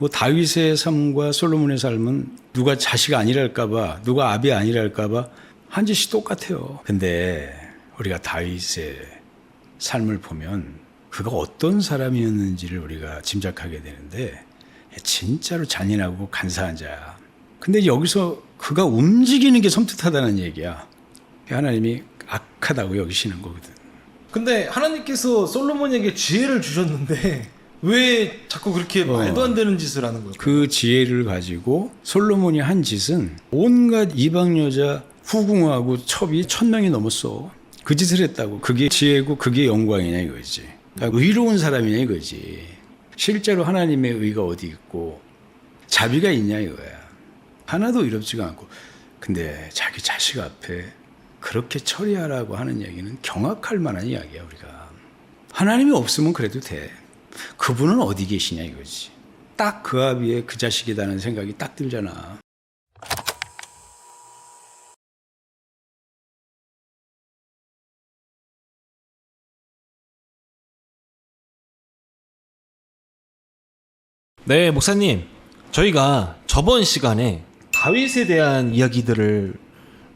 뭐 다윗의 삶과 솔로몬의 삶은 누가 자식 아니랄까봐, 누가 아비 아니랄까봐 한 짓이 똑같아요. 근데 우리가 다윗의 삶을 보면 그가 어떤 사람이었는지를 우리가 짐작하게 되는데 진짜로 잔인하고 간사한 자야. 근데 여기서 그가 움직이는 게 섬뜩하다는 얘기야. 하나님이 악하다고 여기시는 거거든. 근데 하나님께서 솔로몬에게 지혜를 주셨는데 왜 자꾸 그렇게 말도 안 되는 짓을 하는 걸까요? 그 지혜를 가지고 솔로몬이 한 짓은 온갖 이방 여자 후궁하고 첩이 1000명이 넘었어. 그 짓을 했다고. 그게 지혜고 그게 영광이냐 이거지. 그러니까 의로운 사람이냐 이거지. 실제로 하나님의 의가 어디 있고 자비가 있냐 이거야. 하나도 의롭지가 않고. 근데 자기 자식 앞에 그렇게 처리하라고 하는 얘기는 경악할 만한 이야기야. 우리가 하나님이 없으면 그래도 돼. 그분은 어디 계시냐 이거지. 딱 그 아비의 그 자식이라는 생각이 딱 들잖아. 네, 목사님. 저희가 저번 시간에 다윗에 대한 이야기들을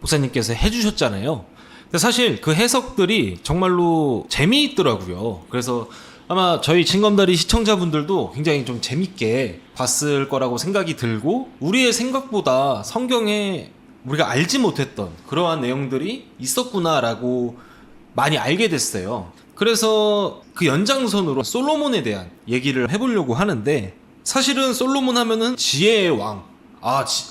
목사님께서 해주셨잖아요. 근데 사실 그 해석들이 정말로 재미있더라고요. 그래서 아마 저희 진검다리 시청자분들도 굉장히 좀 재밌게 봤을 거라고 생각이 들고, 우리의 생각보다 성경에 우리가 알지 못했던 그러한 내용들이 있었구나라고 많이 알게 됐어요. 그래서 그 연장선으로 솔로몬에 대한 얘기를 해보려고 하는데, 사실은 솔로몬 하면은 지혜의 왕,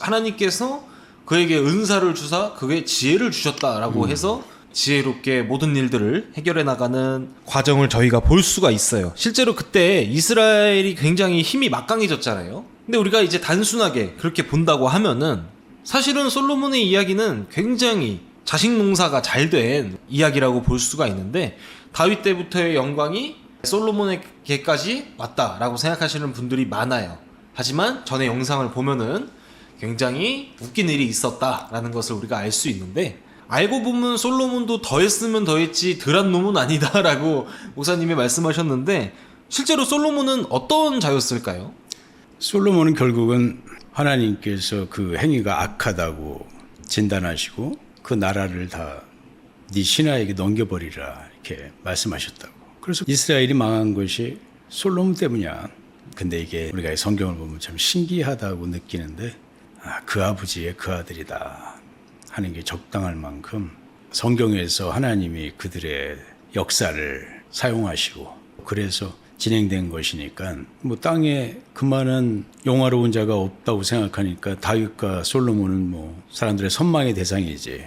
하나님께서 그에게 은사를 주사 그게 지혜를 주셨다라고 해서 지혜롭게 모든 일들을 해결해 나가는 과정을 저희가 볼 수가 있어요. 실제로 그때 이스라엘이 굉장히 힘이 막강해졌잖아요. 근데 우리가 이제 단순하게 그렇게 본다고 하면은 사실은 솔로몬의 이야기는 굉장히 자식 농사가 잘 된 이야기라고 볼 수가 있는데, 다윗 때부터의 영광이 솔로몬에게까지 왔다라고 생각하시는 분들이 많아요. 하지만 전에 영상을 보면은 굉장히 웃긴 일이 있었다라는 것을 우리가 알 수 있는데, 알고 보면 솔로몬도 더했으면 더했지 덜한 놈은 아니다라고 목사님이 말씀하셨는데, 실제로 솔로몬은 어떤 자였을까요? 솔로몬은 결국은 하나님께서 그 행위가 악하다고 진단하시고 그 나라를 다 네 신하에게 넘겨버리라 이렇게 말씀하셨다고. 그래서 이스라엘이 망한 것이 솔로몬 때문이야. 근데 이게 우리가 성경을 보면 참 신기하다고 느끼는데, 그 아버지의 그 아들이다 하는 게 적당할 만큼 성경에서 하나님이 그들의 역사를 사용하시고 그래서 진행된 것이니까, 뭐 땅에 그만한 영화로운 자가 없다고 생각하니까 다윗과 솔로몬은 뭐 사람들의 선망의 대상이지.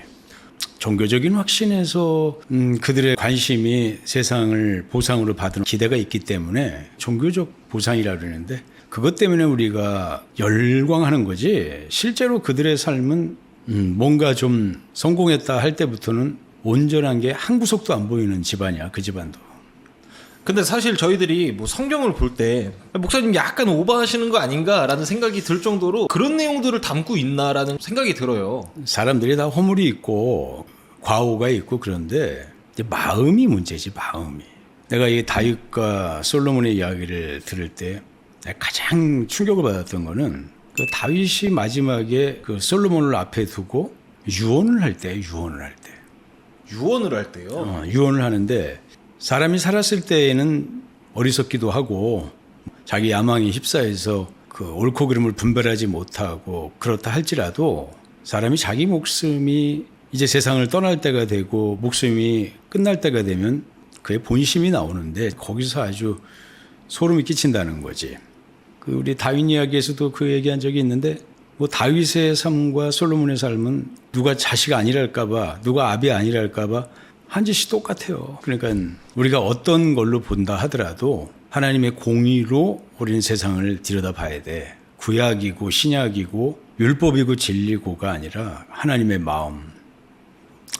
종교적인 확신에서 그들의 관심이 세상을 보상으로 받은 기대가 있기 때문에 종교적 보상이라 그러는데, 그것 때문에 우리가 열광하는 거지, 실제로 그들의 삶은 뭔가 좀 성공했다 할 때부터는 온전한 게 한 구석도 안 보이는 집안이야. 그 집안도. 근데 사실 저희들이 뭐 성경을 볼 때 목사님 약간 오버하시는 거 아닌가라는 생각이 들 정도로 그런 내용들을 담고 있나라는 생각이 들어요. 사람들이 다 허물이 있고 과오가 있고 그런데 이제 마음이 문제지. 마음이. 내가 이 다윗과 솔로몬의 이야기를 들을 때 내가 가장 충격을 받았던 거는 그 다윗이 마지막에 그 솔로몬을 앞에 두고 유언을 할 때. 유언을 할 때요? 유언을 하는데, 사람이 살았을 때에는 어리석기도 하고 자기 야망에 휩싸여서 그 옳고 그름을 분별하지 못하고 그렇다 할지라도, 사람이 자기 목숨이 이제 세상을 떠날 때가 되고 목숨이 끝날 때가 되면 그의 본심이 나오는데, 거기서 아주 소름이 끼친다는 거지. 그 우리 다윗 이야기에서도 그 얘기한 적이 있는데, 뭐 다윗의 삶과 솔로몬의 삶은 누가 자식 아니랄까봐, 누가 아비 아니랄까봐 한 짓이 똑같아요. 그러니까 우리가 어떤 걸로 본다 하더라도 하나님의 공의로 우리는 세상을 들여다봐야 돼. 구약이고 신약이고 율법이고 진리고가 아니라 하나님의 마음,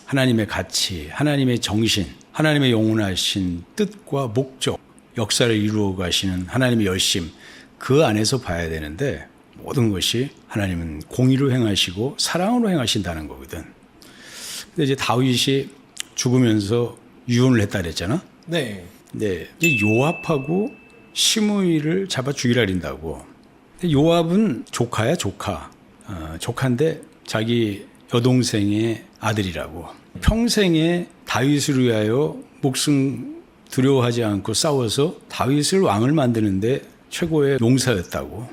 하나님의 가치, 하나님의 정신, 하나님의 영원하신 뜻과 목적, 역사를 이루어 가시는 하나님의 열심, 그 안에서 봐야 되는데, 모든 것이 하나님은 공의로 행하시고 사랑으로 행하신다는 거거든. 근데 이제 다윗이 죽으면서 유언을 했다 그랬잖아. 네. 네. 이제 요압하고 시므이를 잡아 죽이라 그런다고. 근데 요압은 조카야, 조카. 조카인데 자기 여동생의 아들이라고. 평생에 다윗을 위하여 목숨 두려워하지 않고 싸워서 다윗을 왕을 만드는데 최고의 용사였다고.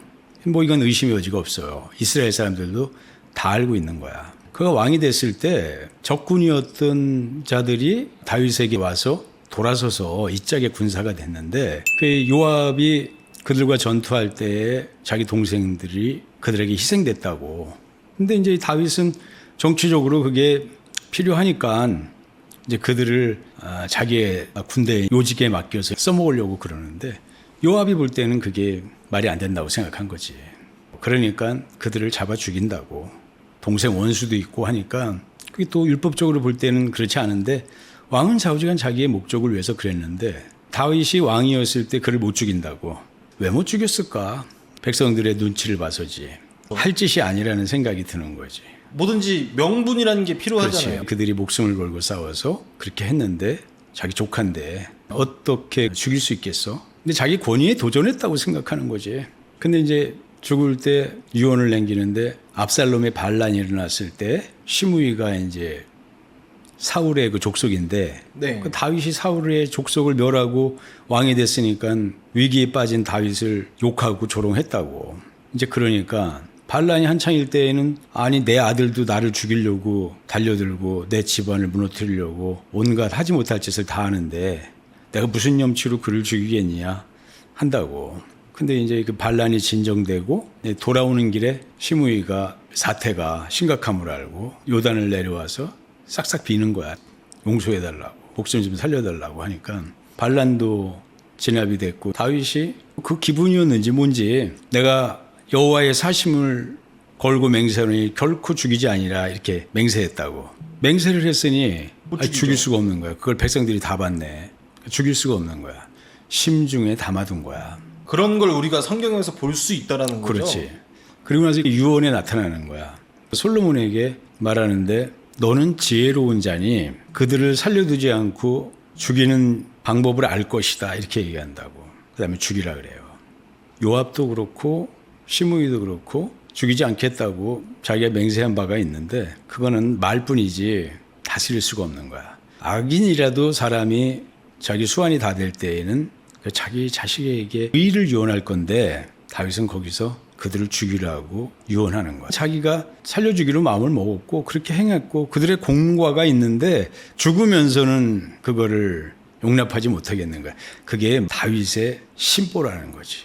뭐 이건 의심의 여지가 없어요. 이스라엘 사람들도 다 알고 있는 거야. 그가 왕이 됐을 때 적군이었던 자들이 다윗에게 와서 돌아서서 이짝의 군사가 됐는데 그 요압이 그들과 전투할 때에 자기 동생들이 그들에게 희생됐다고. 근데 이제 다윗은 정치적으로 그게 필요하니까 이제 그들을 자기의 군대 요직에 맡겨서 써먹으려고 그러는데 요압이 볼 때는 그게 말이 안 된다고 생각한 거지. 그러니까 그들을 잡아 죽인다고. 동생 원수도 있고 하니까 그게 또 율법적으로 볼 때는 그렇지 않은데 왕은 좌우지간 자기의 목적을 위해서 그랬는데 다윗이 왕이었을 때 그를 못 죽인다고. 왜 못 죽였을까? 백성들의 눈치를 봐서지. 할 짓이 아니라는 생각이 드는 거지. 뭐든지 명분이라는 게 필요하잖아요. 그렇지. 그들이 목숨을 걸고 싸워서 그렇게 했는데 자기 조카인데 어떻게 죽일 수 있겠어? 근데 자기 권위에 도전했다고 생각하는 거지. 근데 이제 죽을 때 유언을 남기는데 압살롬의 반란이 일어났을 때 시므이가 이제 사울의 그 족속인데 네. 그 다윗이 사울의 족속을 멸하고 왕이 됐으니까 위기에 빠진 다윗을 욕하고 조롱했다고. 이제 그러니까 반란이 한창일 때에는 아니 내 아들도 나를 죽이려고 달려들고 내 집안을 무너뜨리려고 온갖 하지 못할 짓을 다 하는데 내가 무슨 염치로 그를 죽이겠냐 한다고. 근데 이제 그 반란이 진정되고 돌아오는 길에 시므이가 사태가 심각함을 알고 요단을 내려와서 싹싹 비는 거야. 용서해달라고, 목숨 좀 살려달라고 하니까 반란도 진압이 됐고 다윗이 그 기분이었는지 뭔지 내가 여호와의 사심을 걸고 맹세하니 결코 죽이지 아니라 이렇게 맹세했다고. 맹세를 했으니 죽일 수가 없는 거야. 그걸 백성들이 다 봤네. 죽일 수가 없는 거야. 심중에 담아둔 거야. 그런 걸 우리가 성경에서 볼 수 있다라는 거죠. 그렇지. 그리고 나서 유언에 나타나는 거야. 솔로몬에게 말하는데 너는 지혜로운 자니 그들을 살려두지 않고 죽이는 방법을 알 것이다 이렇게 얘기한다고. 그다음에 죽이라 그래요. 요압도 그렇고 시므이도 그렇고 죽이지 않겠다고 자기가 맹세한 바가 있는데 그거는 말뿐이지 다스릴 수가 없는 거야. 악인이라도 사람이 자기 수완이 다 될 때에는 자기 자식에게 의를 유언할 건데 다윗은 거기서 그들을 죽이라고 유언하는 거야. 자기가 살려주기로 마음을 먹었고 그렇게 행했고 그들의 공과가 있는데 죽으면서는 그거를 용납하지 못하겠는 거야. 그게 다윗의 심보라는 거지.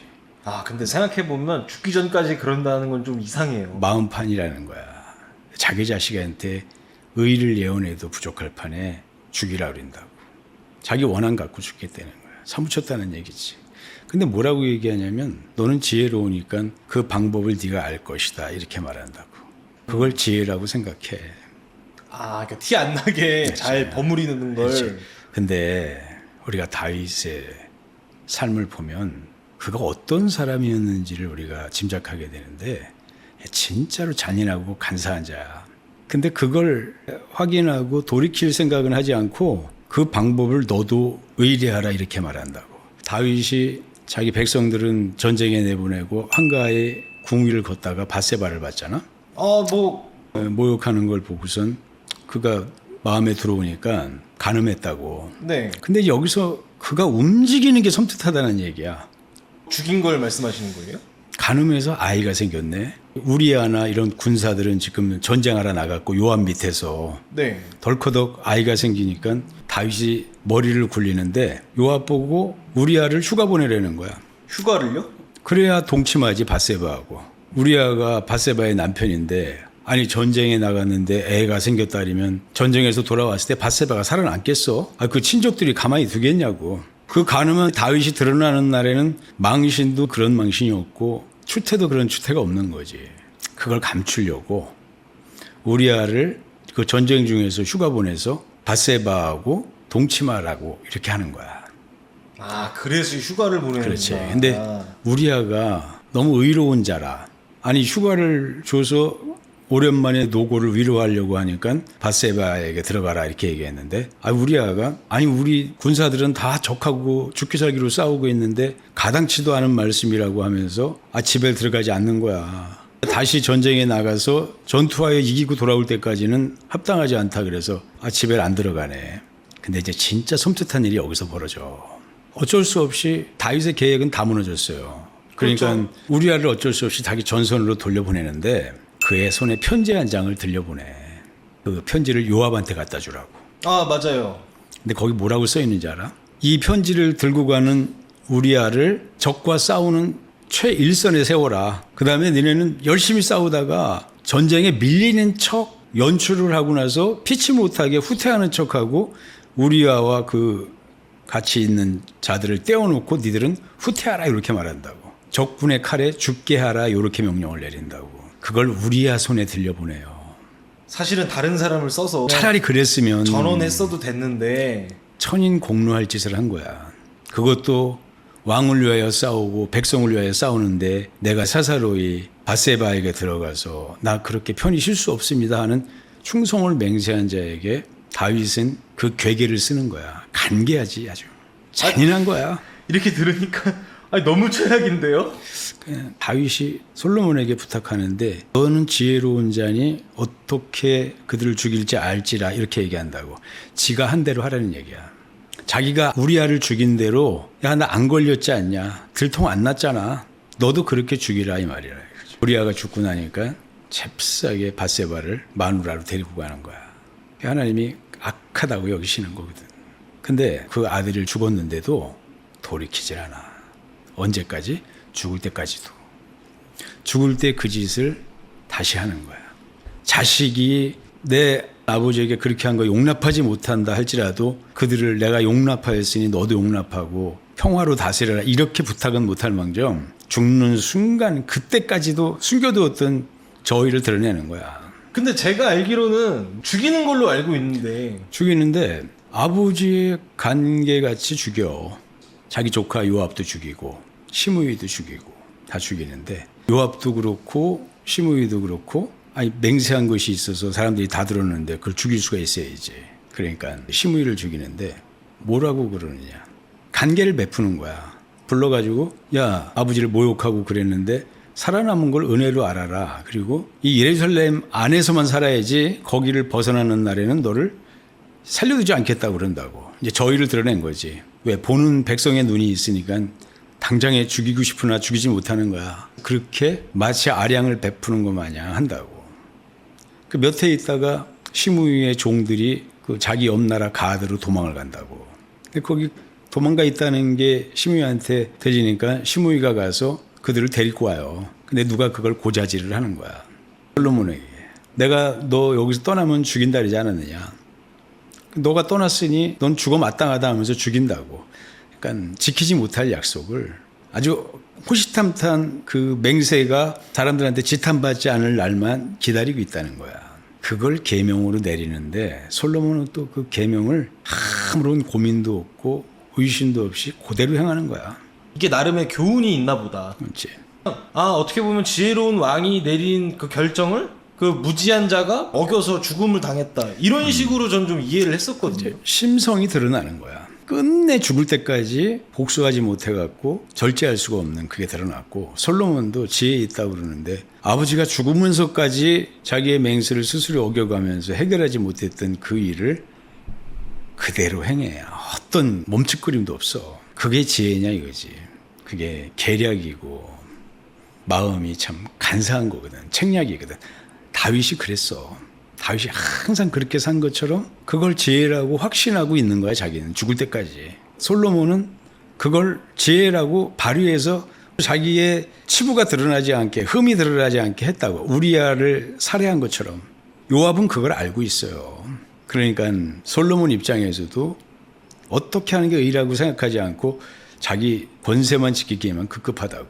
아 근데 생각해보면 죽기 전까지 그런다는 건 좀 이상해요. 마음판이라는 거야. 자기 자식한테 의를 예언해도 부족할 판에 죽이라 그런다고. 자기 원한 갖고 죽겠다는 거야. 사무쳤다는 얘기지. 근데 뭐라고 얘기하냐면 너는 지혜로우니까 그 방법을 네가 알 것이다 이렇게 말한다고. 그걸 지혜라고 생각해. 아 그러니까 티 안 나게 잘 버무리는 걸. 그렇지. 근데 우리가 다윗의 삶을 보면 그가 어떤 사람이었는지를 우리가 짐작하게 되는데 진짜로 잔인하고 간사한 자야. 근데 그걸 확인하고 돌이킬 생각은 하지 않고 그 방법을 너도 의뢰하라 이렇게 말한다고. 다윗이 자기 백성들은 전쟁에 내보내고 한가에 궁위를 걷다가 밧세바를 봤잖아. 모욕하는 걸 보고선 그가 마음에 들어오니까 간음했다고. 네. 근데 여기서 그가 움직이는 게 섬뜩하다는 얘기야. 죽인 걸 말씀하시는 거예요? 간음해서 아이가 생겼네. 우리아나 이런 군사들은 지금 전쟁하러 나갔고 요압 밑에서 네. 덜커덕 아이가 생기니까 다윗이 머리를 굴리는데 요압 보고 우리아를 휴가 보내라는 거야. 휴가를요? 그래야 동침하지 밧세바하고. 우리아가 밧세바의 남편인데 아니 전쟁에 나갔는데 애가 생겼다리면 전쟁에서 돌아왔을 때 밧세바가 살아남겠어? 그 친족들이 가만히 두겠냐고. 그 간음은 다윗이 드러나는 날에는 망신도 그런 망신이 없고 추태도 그런 추태가 없는 거지. 그걸 감추려고 우리아를 그 전쟁 중에서 휴가 보내서 밧세바하고 동침하라고 이렇게 하는 거야. 아 그래서 휴가를 보내는 그렇지. 거야. 근데 우리아가 너무 의로운 자라. 아니 휴가를 줘서 오랜만에 노고를 위로하려고 하니까 밧세바에게 들어가라 이렇게 얘기했는데 우리아가 아니 우리 군사들은 다 적하고 죽기 살기로 싸우고 있는데 가당치도 않은 말씀이라고 하면서 집에 들어가지 않는 거야. 다시 전쟁에 나가서 전투하에 이기고 돌아올 때까지는 합당하지 않다 그래서 집에 안 들어가네. 근데 이제 진짜 섬뜩한 일이 여기서 벌어져. 어쩔 수 없이 다윗의 계획은 다 무너졌어요. 그러니까 그렇죠. 우리아를 어쩔 수 없이 자기 전선으로 돌려보내는데 그의 손에 편지 한 장을 들려보내. 그 편지를 요압한테 갖다 주라고. 아, 맞아요. 근데 거기 뭐라고 써 있는지 알아? 이 편지를 들고 가는 우리아를 적과 싸우는 최일선에 세워라. 그 다음에 너네는 열심히 싸우다가 전쟁에 밀리는 척 연출을 하고 나서 피치 못하게 후퇴하는 척하고 우리아와 그 같이 있는 자들을 떼어놓고 니들은 후퇴하라 이렇게 말한다고. 적군의 칼에 죽게 하라 이렇게 명령을 내린다고. 그걸 우리아 손에 들려보내요. 사실은 다른 사람을 써서 차라리 그랬으면 전원했어도 됐는데 천인 공로할 짓을 한 거야. 그것도 왕을 위하여 싸우고 백성을 위하여 싸우는데 내가 사사로이 밧세바에게 들어가서 나 그렇게 편히 쉴 수 없습니다 하는 충성을 맹세한 자에게 다윗은 그 괴계를 쓰는 거야. 간계하지 아주. 잔인한 거야. 이렇게 들으니까 너무 최악인데요? 다윗이 솔로몬에게 부탁하는데 너는 지혜로운 자니 어떻게 그들을 죽일지 알지라 이렇게 얘기한다고. 지가 한 대로 하라는 얘기야. 자기가 우리아를 죽인 대로 야 나 안 걸렸지 않냐. 들통 안 났잖아. 너도 그렇게 죽이라 이 말이라. 우리아가 죽고 나니까 잽싸게 밧세바를 마누라로 데리고 가는 거야. 하나님이 악하다고 여기시는 거거든. 근데 그 아들을 죽었는데도 돌이키질 않아. 언제까지? 죽을 때까지도. 죽을 때 그 짓을 다시 하는 거야. 자식이 내 아버지에게 그렇게 한 거 용납하지 못한다 할지라도 그들을 내가 용납하였으니 너도 용납하고 평화로 다스려라 이렇게 부탁은 못할 망정 죽는 순간 그때까지도 숨겨두었던 저희를 드러내는 거야. 근데 제가 알기로는 죽이는 걸로 알고 있는데 죽이는데 아버지의 간계같이 죽여. 자기 조카 요압도 죽이고 시므이도 죽이고 다 죽이는데 요압도 그렇고 시므이도 그렇고 맹세한 것이 있어서 사람들이 다 들었는데 그걸 죽일 수가 있어야지. 그러니까 시므이를 죽이는데 뭐라고 그러느냐. 간계를 베푸는 거야. 불러가지고 야 아버지를 모욕하고 그랬는데 살아남은 걸 은혜로 알아라. 그리고 이 예루살렘 안에서만 살아야지 거기를 벗어나는 날에는 너를 살려두지 않겠다고 그런다고. 이제 저희를 드러낸 거지. 왜? 보는 백성의 눈이 있으니까 당장에 죽이고 싶으나 죽이지 못하는 거야. 그렇게 마치 아량을 베푸는 것 마냥 한다고. 그 몇 해 있다가 시므이의 종들이 그 자기 옆나라 가드로 도망을 간다고. 근데 거기 도망가 있다는 게 시므이한테 들리니까 시므이가 가서 그들을 데리고 와요. 근데 누가 그걸 고자질을 하는 거야. 솔로몬에게. 내가 너 여기서 떠나면 죽인다 그러지 않았느냐. 너가 떠났으니 넌 죽어 마땅하다 하면서 죽인다고. 그러니까 지키지 못할 약속을 아주 호시탐탐 그 맹세가 사람들한테 지탄받지 않을 날만 기다리고 있다는 거야. 그걸 계명으로 내리는데 솔로몬은 또 그 계명을 아무런 고민도 없고 의심도 없이 그대로 행하는 거야. 이게 나름의 교훈이 있나 보다. 그렇지. 어떻게 보면 지혜로운 왕이 내린 그 결정을 그 무지한 자가 어겨서 죽음을 당했다. 이런 식으로 전 좀 이해를 했었거든요. 심성이 드러나는 거야. 끝내 죽을 때까지 복수하지 못해갖고 절제할 수가 없는 그게 드러났고 솔로몬도 지혜 있다고 그러는데 아버지가 죽으면서까지 자기의 맹세를 스스로 어겨가면서 해결하지 못했던 그 일을 그대로 행해. 어떤 멈칫거림도 없어. 그게 지혜냐 이거지. 그게 계략이고 마음이 참 간사한 거거든. 책략이거든. 다윗이 그랬어. 다윗이 항상 그렇게 산 것처럼 그걸 지혜라고 확신하고 있는 거야. 자기는 죽을 때까지. 솔로몬은 그걸 지혜라고 발휘해서 자기의 치부가 드러나지 않게 흠이 드러나지 않게 했다고. 우리아를 살해한 것처럼. 요압은 그걸 알고 있어요. 그러니까 솔로몬 입장에서도 어떻게 하는 게 의라고 생각하지 않고 자기 권세만 지키기에만 급급하다고.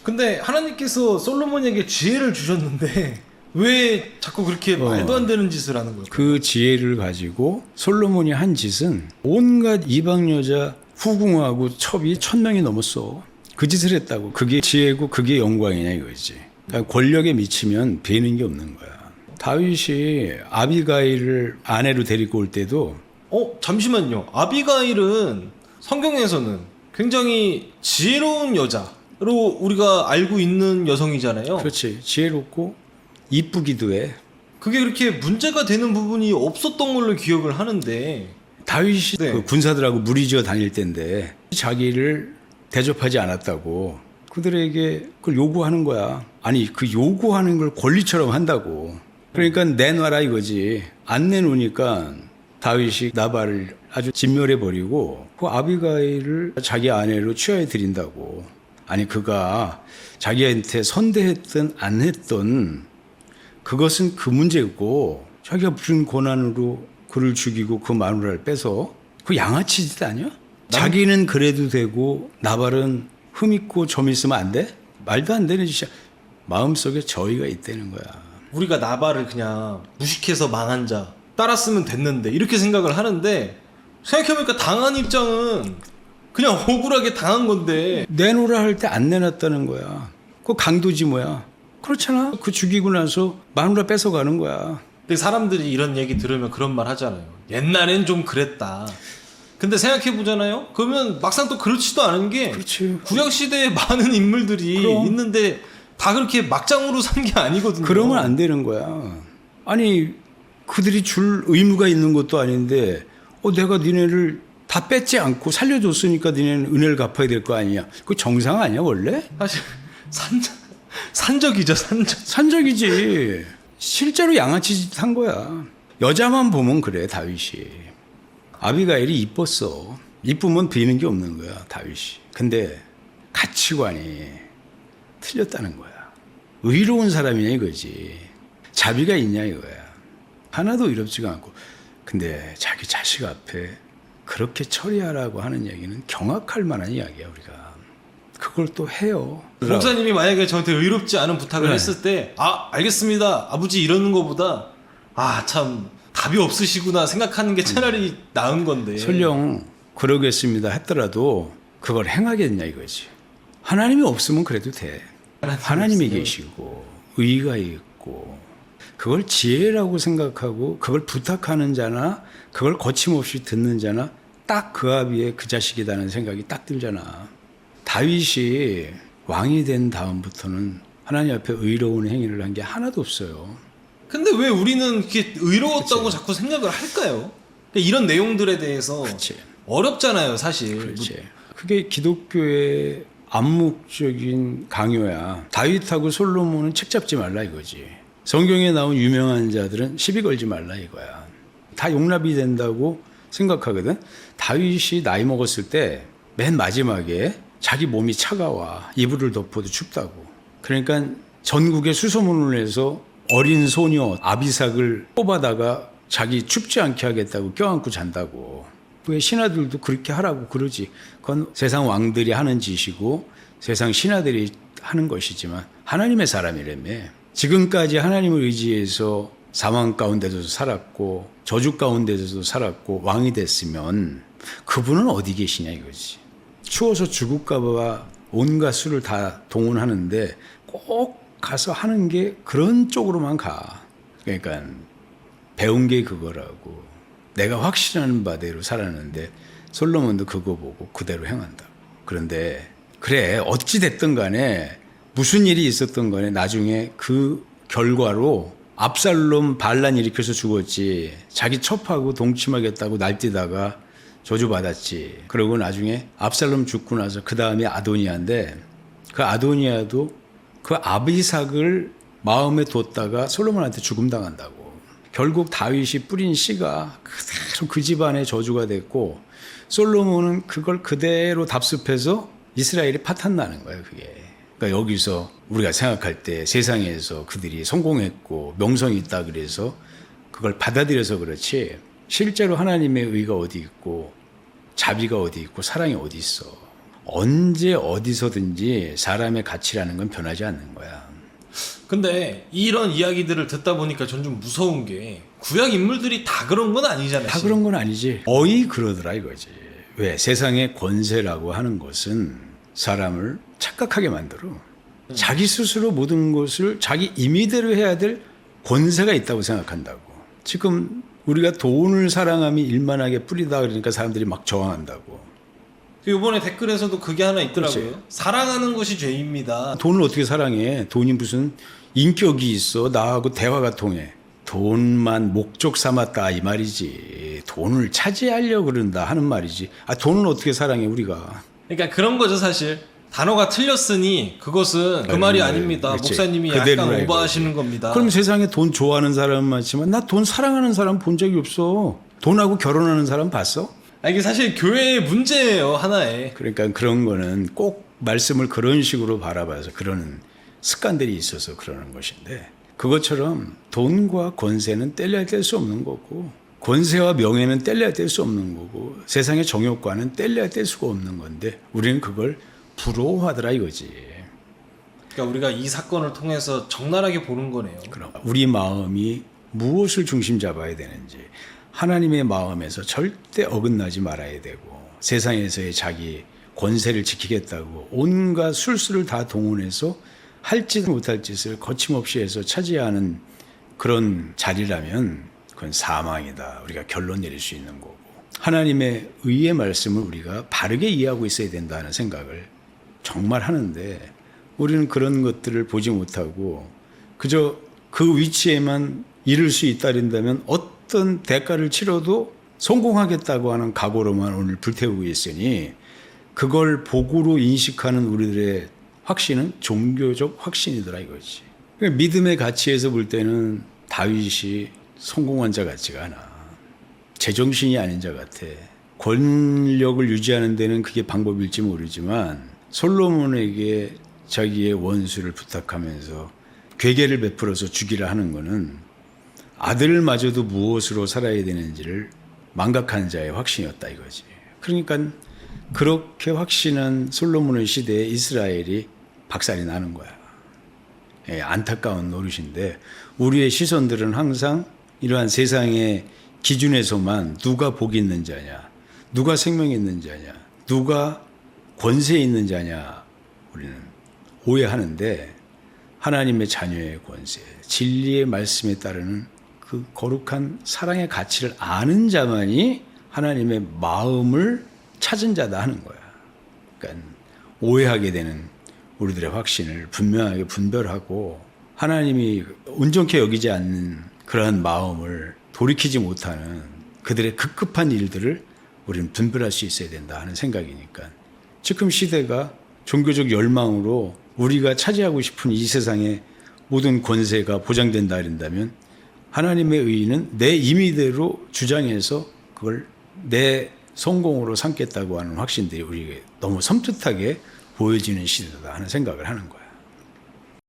근데 하나님께서 솔로몬에게 지혜를 주셨는데 왜 자꾸 그렇게 말도 안 되는 짓을 하는 거예요? 그 지혜를 가지고 솔로몬이 한 짓은 온갖 이방 여자 후궁하고 첩이 1000명이 넘었어. 그 짓을 했다고. 그게 지혜고 그게 영광이냐 이거지. 그러니까 권력에 미치면 배는 게 없는 거야. 다윗이 아비가일을 아내로 데리고 올 때도 잠시만요. 아비가일은 성경에서는 굉장히 지혜로운 여자로 우리가 알고 있는 여성이잖아요. 그렇지. 지혜롭고 이쁘기도 해. 그게 그렇게 문제가 되는 부분이 없었던 걸로 기억을 하는데 다윗이 네. 그 군사들하고 무리지어 다닐 때인데 자기를 대접하지 않았다고 그들에게 그걸 요구하는 거야. 아니 그 요구하는 걸 권리처럼 한다고. 그러니까 내놔라 이거지. 안 내놓으니까 다윗이 나발을 아주 진멸해버리고 그 아비가일을 자기 아내로 취하해 드린다고. 아니 그가 자기한테 선대했든 안 했든 그것은 그 문제고 자기가 무슨 권한으로 그를 죽이고 그 마누라를 빼서 그 양아치 짓 아니야? 자기는 그래도 되고 나발은 흠 있고 점 있으면 안 돼? 말도 안 되는 짓이야. 마음속에 저희가 있다는 거야. 우리가 나발을 그냥 무식해서 망한 자 따랐으면 됐는데 이렇게 생각을 하는데 생각해보니까 당한 입장은 그냥 억울하게 당한 건데 내놓으라 할 때 안 내놨다는 거야. 그 강도지 뭐야. 그렇잖아. 그 죽이고 나서 마누라 뺏어가는 거야. 근데 사람들이 이런 얘기 들으면 그런 말 하잖아요. 옛날엔 좀 그랬다. 근데 생각해보잖아요. 그러면 막상 또 그렇지도 않은 게 그렇지. 구약시대에 많은 인물들이 그럼. 있는데 다 그렇게 막장으로 산 게 아니거든요. 그러면 안 되는 거야. 아니 그들이 줄 의무가 있는 것도 아닌데 내가 니네를 다 뺏지 않고 살려줬으니까 니네는 은혜를 갚아야 될 거 아니냐. 그거 정상 아니야 원래? 사실 산적이죠, 산적. 산적이지. 실제로 양아치 짓 한 거야. 여자만 보면 그래 다윗이. 아비가일이 이뻤어. 이쁘면 비는 게 없는 거야 다윗이. 근데 가치관이 틀렸다는 거야. 의로운 사람이냐 이거지. 자비가 있냐 이거야. 하나도 의롭지가 않고. 근데 자기 자식 앞에 그렇게 처리하라고 하는 얘기는 경악할 만한 이야기야 우리가. 그걸 또 해요. 목사님이 만약에 저한테 의롭지 않은 부탁을 네. 했을 때 알겠습니다 아버지 이러는 거보다 참 답이 없으시구나 생각하는 게 차라리 나은 건데. 설령 그러겠습니다 했더라도 그걸 행하겠냐 이거지. 하나님이 없으면 그래도 돼. 하나님이 없으면. 계시고 의가 있고 그걸 지혜라고 생각하고 그걸 부탁하는 자나 그걸 거침없이 듣는 자나 딱 그 아비의 그 자식이라는 생각이 딱 들잖아. 다윗이 왕이 된 다음부터는 하나님 앞에 의로운 행위를 한 게 하나도 없어요. 근데 왜 우리는 이렇게 의로웠다고 그치. 자꾸 생각을 할까요? 이런 내용들에 대해서 그렇지. 어렵잖아요, 사실. 그렇지. 그게 기독교의 암묵적인 강요야. 다윗하고 솔로몬은 책 잡지 말라 이거지. 성경에 나온 유명한 자들은 시비 걸지 말라 이거야. 다 용납이 된다고 생각하거든. 다윗이 나이 먹었을 때 맨 마지막에 자기 몸이 차가워. 이불을 덮어도 춥다고. 그러니까 전국에 수소문을 내서 어린 소녀 아비삭을 뽑아다가 자기 춥지 않게 하겠다고 껴안고 잔다고. 왜 신하들도 그렇게 하라고 그러지. 그건 세상 왕들이 하는 짓이고 세상 신하들이 하는 것이지만 하나님의 사람이라며. 지금까지 하나님을 의지해서 사망 가운데서도 살았고 저주 가운데서도 살았고 왕이 됐으면 그분은 어디 계시냐 이거지. 추워서 죽을까 봐 온갖 수를 다 동원하는데 꼭 가서 하는 게 그런 쪽으로만 가. 그러니까 배운 게 그거라고. 내가 확신하는 바대로 살았는데 솔로몬도 그거 보고 그대로 행한다. 그런데 그래 어찌 됐든 간에 무슨 일이 있었던 간에 나중에 그 결과로 압살롬 반란 일으켜서 죽었지. 자기 첩하고 동침하겠다고 날뛰다가 저주받았지. 그러고 나중에 압살롬 죽고 나서 그 다음에 아도니아인데 그 아도니아도 그 아비삭을 마음에 뒀다가 솔로몬한테 죽음당한다고. 결국 다윗이 뿌린 씨가 그대로 그 집안의 저주가 됐고 솔로몬은 그걸 그대로 답습해서 이스라엘이 파탄나는 거예요 그게. 그러니까 여기서 우리가 생각할 때 세상에서 그들이 성공했고 명성이 있다 그래서 그걸 받아들여서 그렇지 실제로 하나님의 의가 어디 있고 자비가 어디 있고 사랑이 어디 있어. 언제 어디서든지 사람의 가치라는 건 변하지 않는 거야. 근데 이런 이야기들을 듣다 보니까 전 좀 무서운 게 구약 인물들이 다 그런 건 아니잖아요. 다 그런 건 아니지. 거의 그러더라 이거지. 왜? 세상의 권세라고 하는 것은 사람을 착각하게 만들어. 자기 스스로 모든 것을 자기 임의대로 해야 될 권세가 있다고 생각한다고. 지금 우리가 돈을 사랑함이 일만하게 뿌리다 그러니까 사람들이 막 저항한다고. 이번에 댓글에서도 그게 하나 있더라고요. 그렇지. 사랑하는 것이 죄입니다. 돈을 어떻게 사랑해? 돈이 무슨 인격이 있어? 나하고 대화가 통해. 돈만 목적 삼았다 이 말이지. 돈을 차지하려고 그런다 하는 말이지. 돈은 어떻게 사랑해 우리가? 그러니까 그런 거죠 사실. 단어가 틀렸으니 그것은 그 말이 아닙니다. 그렇지. 목사님이 그대로 약간 해야지. 오버하시는 겁니다. 그럼 세상에 돈 좋아하는 사람은 많지만 나 돈 사랑하는 사람 본 적이 없어. 돈하고 결혼하는 사람 봤어? 이게 사실 교회의 문제예요 하나에. 그러니까 그런 거는 꼭 말씀을 그런 식으로 바라봐서 그러는 습관들이 있어서 그러는 것인데, 그것처럼 돈과 권세는 뗄래야 뗄 수 없는 거고, 권세와 명예는 뗄래야 뗄 수 없는 거고, 세상의 정욕과는 뗄래야 뗄 수가 없는 건데 우리는 그걸 부러워하더라 이거지. 그러니까 우리가 이 사건을 통해서 적나라하게 보는 거네요. 그럼 우리 마음이 무엇을 중심 잡아야 되는지, 하나님의 마음에서 절대 어긋나지 말아야 되고, 세상에서의 자기 권세를 지키겠다고 온갖 술수를 다 동원해서 할짓 못할 짓을 거침없이 해서 차지해야 하는 그런 자리라면 그건 사망이다. 우리가 결론 내릴 수 있는 거고, 하나님의 의의 말씀을 우리가 바르게 이해하고 있어야 된다는 생각을 정말 하는데, 우리는 그런 것들을 보지 못하고 그저 그 위치에만 이를 수 있다린다면 어떤 대가를 치러도 성공하겠다고 하는 각오로만 오늘 불태우고 있으니, 그걸 복으로 인식하는 우리들의 확신은 종교적 확신이더라 이거지. 그러니까 믿음의 가치에서 볼 때는 다윗이 성공한 자 같지가 않아. 제정신이 아닌 자 같아. 권력을 유지하는 데는 그게 방법일지 모르지만 솔로몬에게 자기의 원수를 부탁하면서 괴계를 베풀어서 죽이라 하는 것은 아들마저도 무엇으로 살아야 되는지를 망각한 자의 확신이었다 이거지. 그러니까 그렇게 확신한 솔로몬의 시대에 이스라엘이 박살이 나는 거야. 안타까운 노릇인데, 우리의 시선들은 항상 이러한 세상의 기준에서만 누가 복이 있는 자냐, 누가 생명이 있는 자냐, 누가 권세 있는 자냐 우리는 오해하는데, 하나님의 자녀의 권세, 진리의 말씀에 따르는 그 거룩한 사랑의 가치를 아는 자만이 하나님의 마음을 찾은 자다 하는 거야. 그러니까 오해하게 되는 우리들의 확신을 분명하게 분별하고, 하나님이 온전케 여기지 않는 그러한 마음을 돌이키지 못하는 그들의 급급한 일들을 우리는 분별할 수 있어야 된다 하는 생각이니까, 지금 시대가 종교적 열망으로 우리가 차지하고 싶은 이 세상의 모든 권세가 보장된다 한다면, 하나님의 의의는 내 임의대로 주장해서 그걸 내 성공으로 삼겠다고 하는 확신들이 우리에게 너무 섬뜩하게 보여지는 시대다 하는 생각을 하는 거예요.